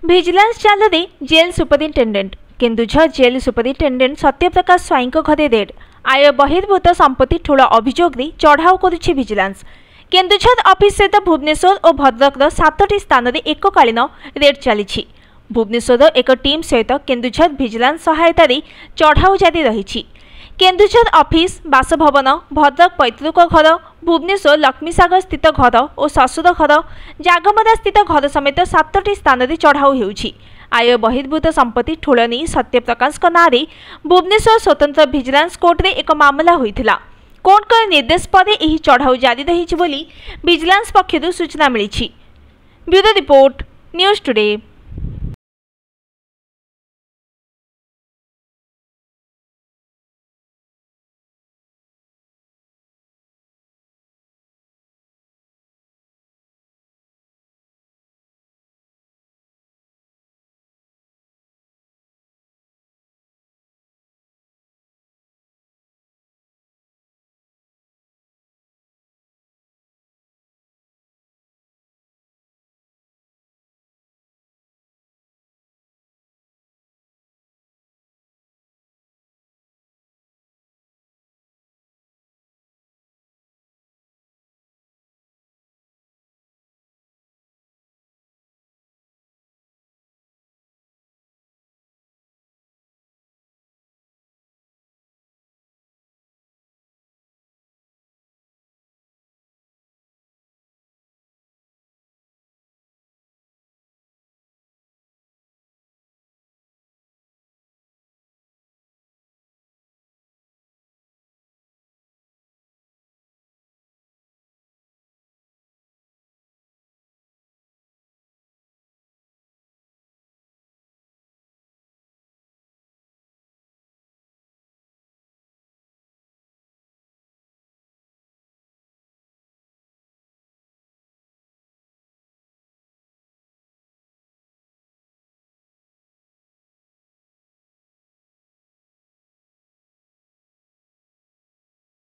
Vigilance ଚାଲରେ jail superintendent Keonjhar jail superintendent Satyaprakash Swain घरे raid आय बहिर्भूत संपत्ति ठूल अभियोग चढ़ाऊ करुछि भिजिलान्स। केन्दुझर ऑफिस सहित भुवनेश्वर और भद्रकर 7टी स्थान में एककालीन रेड चली। भुवनेश्वर एक टीम सहित केन्दुझर भिजिलान्स सहायता चढ़ाऊ जारी रही। केन्दुझर ऑफिस बासभवन भद्रक पैतृक घर भुवनेश्वर लक्ष्मीसागर स्थित घर और शशुर घर जागमरा स्थित घर समेत 7टी स्थान में चढ़ाऊ होउछि। आय बहिर्भूत संपत्ति ठूल नहीं सत्यप्रकाश नाँ भुवनेश्वर स्वतंत्र भिजिलान्स कोर्ट में एक मामला होइथिला। कोर्ट का निर्देश पर यह चढ़ाऊ जारी रही भिजिलान्स पक्षरु सूचना मिली। Bureau report news today.